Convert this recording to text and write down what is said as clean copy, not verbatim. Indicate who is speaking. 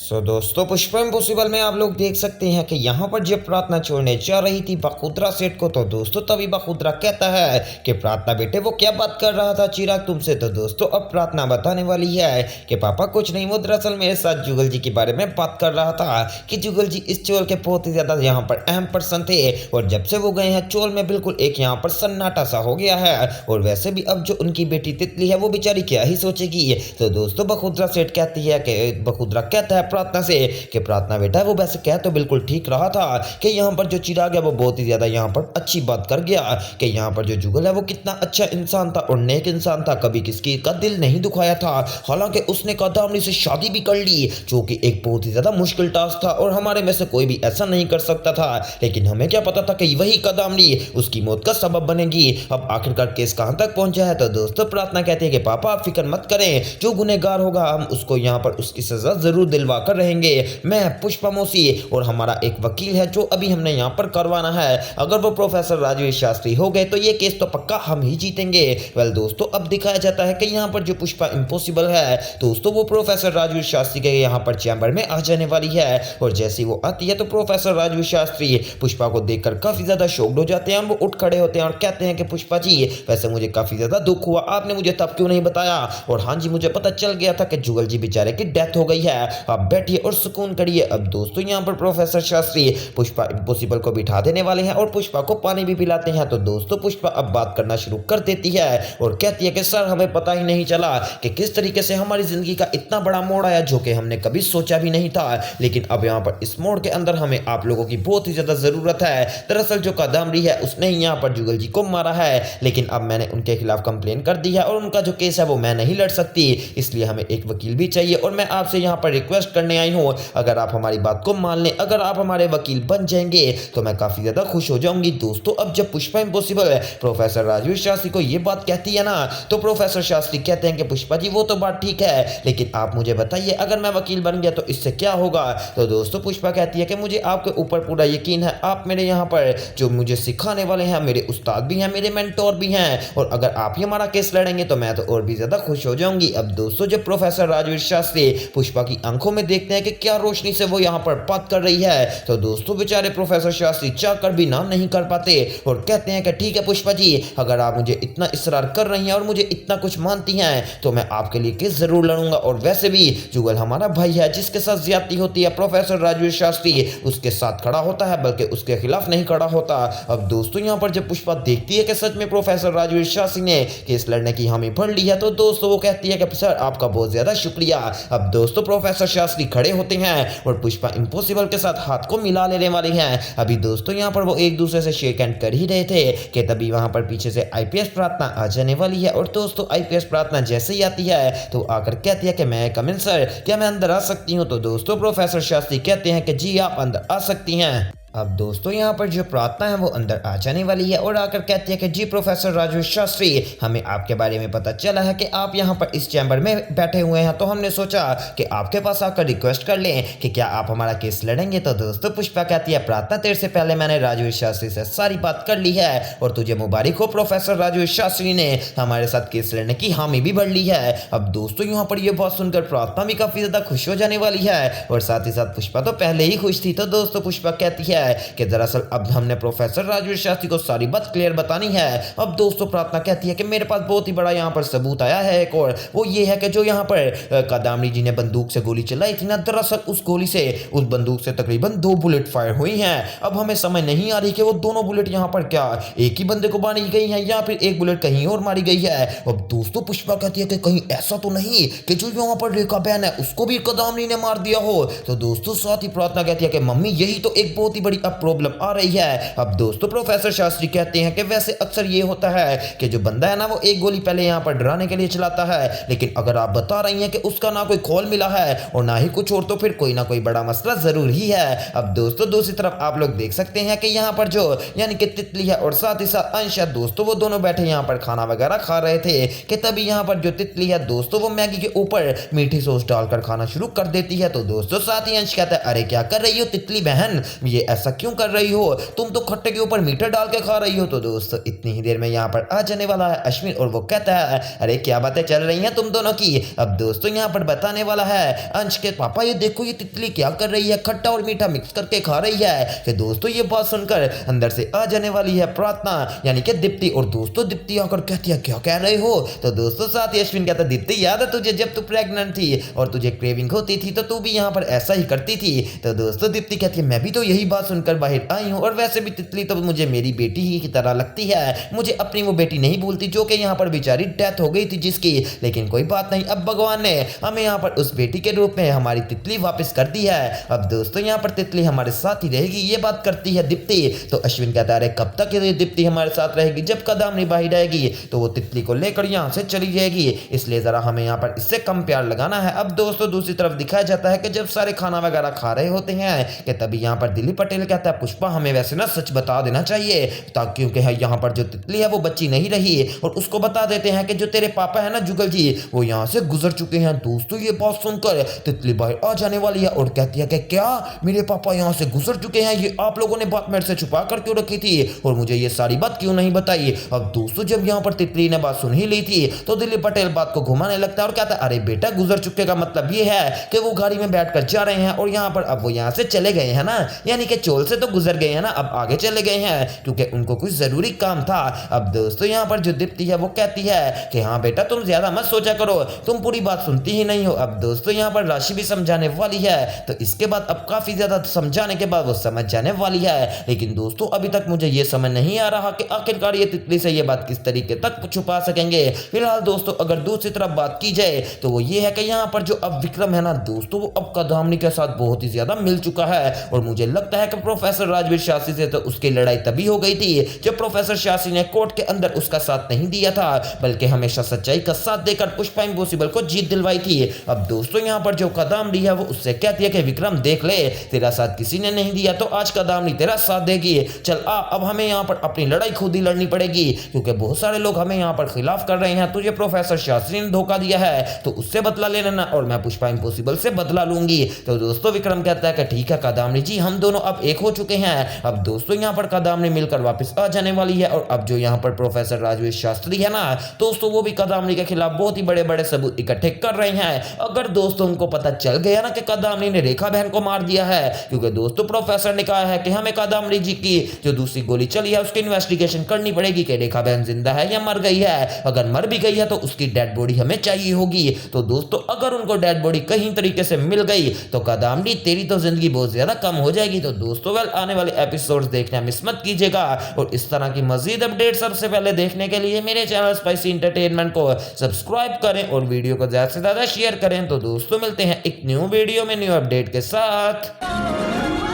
Speaker 1: दोस्तों पुष्पा इम्पॉसिबल में आप लोग देख सकते हैं कि यहाँ पर जब प्रार्थना छोड़ने जा रही थी बखुदरा सेठ को, तो दोस्तों तभी बखुदरा कहता है कि प्रार्थना बेटे वो क्या बात कर रहा था चिराग तुमसे। तो दोस्तों अब प्रार्थना बताने वाली है कि पापा कुछ नहीं, वो दरअसल मेरे साथ जुगल जी के बारे में बात कर रहा था कि जुगल जी इस चोल के बहुत ही ज्यादा यहाँ पर अहम पर्सन थे, और जब से वो गए हैं चोल में बिल्कुल एक यहाँ पर सन्नाटा सा हो गया है। और वैसे भी अब जो उनकी बेटी तितली है वो बेचारी क्या ही सोचेगी। तो दोस्तों बखुदरा सेठ कहती है कि बखुदरा कहता है प्रार्थना से कि प्रार्थना बेटा वो वैसे कह तो बिल्कुल ठीक रहा था कि यहाँ पर जो चिराग है वो बहुत ही ज्यादा यहाँ पर अच्छी बात कर गया कि यहाँ पर जो जुगल है वो कितना अच्छा इंसान था और नेक इंसान था, कभी किसी का दिल नहीं दुखाया था। हालांकि उसने कादामनी से शादी भी कर ली जो कि एक बहुत ही ज्यादा मुश्किल टास्क था और हमारे में से कोई भी ऐसा नहीं कर सकता था, लेकिन हमें क्या पता था कि वही कादामनी उसकी मौत का सबब बनेगी। अब आखिरकार केस कहां तक पहुंचा है। तो दोस्तों प्रार्थना कहती है कि पापा आप फिक्र मत करें, जो गुनहगार होगा हम उसको यहाँ पर उसकी सजा जरूर दिलवा कर रहेंगे। मैं पुष्पा मौसी और हमारा एक वकील है जो अभी हमने यहाँ पर करवाना है, अगर वो प्रोफेसर राजवीर शास्त्री हो गए तो ये केस तो पक्का हम ही जीतेंगे। वेल दोस्तों अब दिखाया जाता है कि यहाँ पर जो पुष्पा इम्पॉसिबल है दोस्तों वो प्रोफेसर राजवीर शास्त्री के यहाँ पर चैम्बर में आ जाने वाली है, और जैसी वो आती है तो प्रोफेसर राजवीर शास्त्री पुष्पा को देखकर काफी ज्यादा शॉक्ड हो जाते हैं। वो उठ खड़े होते हैं और कहते हैं कि पुष्पा जी वैसे मुझे काफी ज्यादा दुख हुआ, आपने मुझे तब क्यों नहीं बताया। और हाँ जी मुझे पता चल गया था कि जुगल जी बेचारे की डेथ हो गई है, आप बैठिए और सुकून करिए। अब दोस्तों यहाँ पर प्रोफेसर शास्त्री पुष्पा इम्पॉसिबल को बिठा देने वाले हैं और पुष्पा को पानी भी पिलाते हैं। तो दोस्तों पुष्पा अब बात करना शुरू कर देती है और कहती है कि सर हमें पता ही नहीं चला कि किस तरीके से हमारी जिंदगी का इतना बड़ा मोड़ आया जो कि हमने कभी सोचा भी नहीं था, लेकिन अब यहाँ पर इस मोड़ के अंदर हमें आप लोगों की बहुत ही ज्यादा जरूरत है। दरअसल जो कादामरी है उसने ही यहाँ पर जुगल जी को मारा है, लेकिन अब मैंने उनके खिलाफ कंप्लेन कर दी है और उनका जो केस है वो मैं नहीं लड़ सकती, इसलिए हमें एक वकील भी चाहिए और मैं आपसे यहाँ पर रिक्वेस्ट करने आई हूँ, अगर आप हमारी बात को मान लें, अगर आप हमारे वकील बन जाएंगे तो मैं काफी ज्यादा खुश हो जाऊंगी। दोस्तों अब जब पुष्पा इम्पॉसिबल प्रोफेसर राजवीर शास्त्री को ये बात कहती है ना, तो प्रोफेसर शास्त्री कहते हैं कि पुष्पा जी वो तो बात ठीक है, लेकिन आप मुझे बताइए अगर मैं वकील बन गया तो इससे क्या होगा। तो दोस्तों पुष्पा कहती है कि मुझे आपके ऊपर पूरा यकीन है, आप मेरे यहाँ पर जो मुझे सिखाने वाले हैं, मेरे उस्ताद भी हैं, मेरे मेंटोर भी हैं, और अगर आप ही हमारा केस लड़ेंगे तो मैं तो और भी ज्यादा खुश हो जाऊंगी। अब दोस्तों जब प्रोफेसर राजवीर शास्त्री पुष्पा की आंखों में देखते हैं कि क्या रोशनी से वो यहाँ पर बात कर रही है, तो दोस्तों बेचारे प्रोफेसर शास्त्री चाहकर भी ना नहीं कर पाते और कहते हैं कि ठीक है पुष्पा जी, अगर आप मुझे इतना इसरार कर रही हैं और मुझे इतना कुछ मानती हैं तो मैं आपके लिए केस जरूर लड़ूंगा। और वैसे भी जुगल हमारा भाई है, जिसके साथ ज्यादती होती है प्रोफेसर राजवीर शास्त्री उसके साथ खड़ा होता है, बल्कि उसके खिलाफ नहीं खड़ा होता। अब दोस्तों यहाँ पर जब पुष्पा देखती है कि सच में प्रोफेसर राजवीर शास्त्री ने केस लड़ने की हामी भर ली है, तो दोस्तों वो कहती है कि सर आपका बहुत ज्यादा शुक्रिया। अब दोस्तों प्रोफेसर शास्त्री खड़े होते हैं और पुष्पा इम्पॉसिबल के साथ हाथ को मिला लेने वाले हैं। अभी दोस्तों यहाँ पर वो एक दूसरे से शेक हैंड कर ही रहे थे कि तभी वहां पर पीछे से आईपीएस प्रार्थना आ जाने वाली है, और दोस्तों आईपीएस प्रार्थना जैसे ही आती है तो आकर कहती है कि मैं कम इन सर, क्या मैं अंदर आ सकती हूँ। तो दोस्तों प्रोफेसर शास्त्री कहते हैं कि जी आप अंदर आ सकती हैं। अब दोस्तों यहाँ पर जो प्रार्थना है वो अंदर आ जाने वाली है और आकर कहती है कि जी प्रोफेसर राजवीर शास्त्री, हमें आपके बारे में पता चला है कि आप यहाँ पर इस चैम्बर में बैठे हुए हैं, तो हमने सोचा कि आपके पास आकर रिक्वेस्ट कर लें कि क्या आप हमारा केस लड़ेंगे। तो दोस्तों पुष्पा कहती है प्रार्थना तेरे से पहले मैंने राजवीर शास्त्री से सारी बात कर ली है और तुझे मुबारक हो, प्रोफेसर राजवीर शास्त्री ने हमारे साथ केस लड़ने की हामी भी भर ली है। अब दोस्तों यहाँ पर यह बात सुनकर प्रार्थना भी काफी ज्यादा खुश हो जाने वाली है और साथ ही साथ पुष्पा तो पहले ही खुश थी। तो दोस्तों पुष्पा कहती है कि दरअसल अब हमने प्रोफेसर राजवीर शास्त्री को सारी बात क्लियर बतानी है। अब दोस्तों प्रार्थना कहती है कि मेरे पास बहुत ही बड़ा यहाँ पर सबूत आया है एक, और वो ये है कि जो यहाँ पर कादामनी जी ने बंदूक से गोली चलाई थी ना, दरअसल उस गोली से उस बंदूक से तकरीबन 2 बुलेट फायर हुई हैं। अब हमें समझ नहीं आ रही कि वो दोनों बुलेट यहाँ पर क्या एक ही बंदे को मारी गई है या फिर एक बुलेट कहीं और मारी गई है। अब दोस्तों पुष्पा कहती है कि कहीं ऐसा तो नहीं कि जो यहाँ पर रेखा बहन है उसको भी कादामनी ने मार दिया हो। तो दोस्तों साथ ही प्रार्थना कहती है कि मम्मी यही तो एक बहुत ही बड़ी प्रॉब्लम आ रही है। अब दोस्तों प्रोफेसर शास्त्री कहते हैं कि वैसे अक्सर ये होता है कि जो बंदा है ना वो एक गोली पहले यहाँ पर डराने के लिए चलाता है, लेकिन अगर आप बता रही हैं कि उसका ना कोई खोल मिला है और ना ही कुछ और, तो फिर कोई ना कोई बड़ा मसला जरूर ही है। अब दोस्तों दूसरी तरफ आप लोग देख सकते हैं कि यहाँ पर जो यानी कि तितली है और साथ ही साथ अंश है दोस्तों, वो दोनों बैठे यहाँ पर खाना वगैरह खा रहे थे कि तभी यहाँ पर जो तितली है दोस्तों वो मैगी के ऊपर मीठी सॉस डालकर खाना शुरू कर देती है। तो दोस्तों साथ ही अंश कहता है अरे क्या कर रही हो तितली बहन, ये ऐसा क्यों कर रही हो, तुम तो खट्टे के ऊपर मीठा डाल के खा रही हो। तो दोस्तों इतनी ही देर में यहाँ पर आ जाने वाला है अश्विन और वो कहता है अरे क्या बातें चल रही हैं तुम दोनों की। अब दोस्तों यहाँ पर बताने वाला है अंश के पापा ये देखो ये तितली क्या कर रही है, खट्टा और मीठा मिक्स करके खा रही है। कि दोस्तों ये बात सुनकर अंदर से आ जाने वाली है प्रार्थना यानी कि दीप्ति, और दोस्तों दीप्ति आकर कहती है क्या कह रहे हो। तो दोस्तों साथ ही अश्विन कहता दीप्ति याद है तुझे जब तू प्रेग्नेंट थी और तुझे क्रेविंग होती थी तो तू भी यहाँ पर ऐसा ही करती थी। तो दोस्तों दीप्ति कहती है मैं भी तो यही बात सुनकर बाहर आई हूँ, और वैसे भी तितली तो मुझे मेरी बेटी ही की तरह लगती है, मुझे अपनी वो बेटी नहीं भूलती जो कि यहाँ पर बेचारी डेथ हो गई थी जिसकी। लेकिन कोई बात नहीं, अब भगवान ने हमें यहाँ पर उस बेटी के रूप में हमारी तितली वापस कर दी है। अब दोस्तों यहाँ पर तितली हमारे साथ ही रहेगी, ये बात करती है दीप्ति। तो अश्विन कहता है कब तक ये दीप्ति हमारे साथ रहेगी, जब कदम बाहर रहेगी तो वो तितली को लेकर यहाँ से चली जाएगी, इसलिए जरा हमें यहाँ पर इससे कम प्यार लगाना है। अब दोस्तों दूसरी तरफ दिखाया जाता है कि जब सारे खाना वगैरह खा रहे होते हैं कि तभी यहाँ पर दिलीप पटेल कहता है पुष्पा हमें वैसे ना सच बता देना चाहिए, ताकि क्योंकि यहाँ पर जो तितली है वो बच्ची नहीं रही, और उसको बता देते हैं कि जो तेरे पापा है ना जुगल जी वो यहाँ से गुजर चुके हैं। दोस्तों ये बात सुनकर तितली बाहर आ जाने वाली है और कहती है कि क्या मेरे पापा यहाँ से गुजर चुके हैं, ये आप लोगों ने बात मेरे से छुपा कर क्यों रखी थी और मुझे ये सारी बात क्यों नहीं बताई। अब दोस्तों जब यहाँ पर तितली ने बात सुन ही ली थी तो दिलीप पटेल बात को घुमाने लगता है और कहता है अरे बेटा गुजर चुके का मतलब ये है कि वो गाड़ी में बैठकर जा रहे हैं और यहाँ पर अब वो यहाँ से चले गए हैं ना, यानी कि चोल से तो गुजर गए हैं ना, अब आगे चले गए हैं क्योंकि उनको कुछ जरूरी काम था। अब दोस्तों यहाँ पर जो दीप्ति है वो कहती है कि हाँ बेटा तुम ज्यादा मत सोचा करो, तुम पूरी बात सुनती ही नहीं हो। अब दोस्तों यहाँ पर राशि भी समझाने वाली है, तो इसके बाद अब काफी ज्यादा समझाने के बाद वो समझ जाने वाली है। लेकिन दोस्तों अभी तक मुझे ये समझ नहीं आ रहा कि आखिरकार ये तितली से ये बात किस तरीके तक छुपा सकेंगे। फिलहाल दोस्तों अगर दूसरी तरफ बात की जाए तो वो ये है कि यहाँ पर जो अब विक्रम है ना दोस्तों वो अब कदामनी के साथ बहुत ही ज्यादा मिल चुका है, और मुझे लगता है कि प्रोफेसर राजवीर शास्त्री से तो उसकी लड़ाई तभी हो गई थी जब प्रोफेसर शास्त्री ने कोर्ट के अंदर उसका साथ नहीं दिया था, बल्कि हमेशा सच्चाई का साथ देकर पुष्पा इम्पॉसिबल को जीत दिलवाई थी। अब दोस्तों यहाँ पर जो कदामनी है वो उससे कहती है कि विक्रम देख ले तेरा साथ किसी ने नहीं दिया तो आज कदामनी तेरा साथ देगी, चल आ अब हमें यहाँ पर अपनी लड़ाई खुद ही लड़नी पड़ेगी क्योंकि बहुत सारे लोग हमें यहाँ पर खिलाफ कर रहे हैं, तुझे प्रोफेसर शास्त्री ने धोखा दिया है तो उससे बदला ले लेना और मैं पुष्पा इम्पॉसिबल से बदला लूंगी। तो दोस्तों विक्रम कहता है कि ठीक है कदामनी जी हम दोनों अब एक हो चुके हैं। अब दोस्तों यहाँ पर कदामनी मिलकर वापस आ जाने वाली है, और अब जो यहाँ पर प्रोफेसर राजवीर शास्त्री है ना दोस्तों वो भी कदामनी के खिलाफ बहुत ही बड़े बड़े सबूत इकट्ठे कर रहे हैं। अगर दोस्तों उनको पता चल गया ना कि कदामनी ने रेखा बहन को मार दिया है, क्योंकि दोस्तों प्रोफेसर ने कहा है कि हमें कदामनी जी की जो दूसरी गोली चली है उसकी इन्वेस्टिगेशन करनी पड़ेगी कि रेखा बहन जिंदा है या मर गई है, अगर मर भी गई है तो उसकी डेड बॉडी हमें चाहिए होगी। तो दोस्तों अगर उनको डेड बॉडी कहीं तरीके से मिल गई तो कदामनी तेरी तो जिंदगी बहुत ज्यादा कम हो जाएगी। तो दोस्तों आने वाले एपिसोड्स देखना मिस मत कीजिएगा, और इस तरह की मजीद अपडेट सबसे पहले देखने के लिए मेरे चैनल स्पाइसी एंटरटेनमेंट को सब्सक्राइब करें और वीडियो को ज्यादा से ज्यादा शेयर करें। तो दोस्तों मिलते हैं एक न्यू वीडियो में न्यू अपडेट के साथ।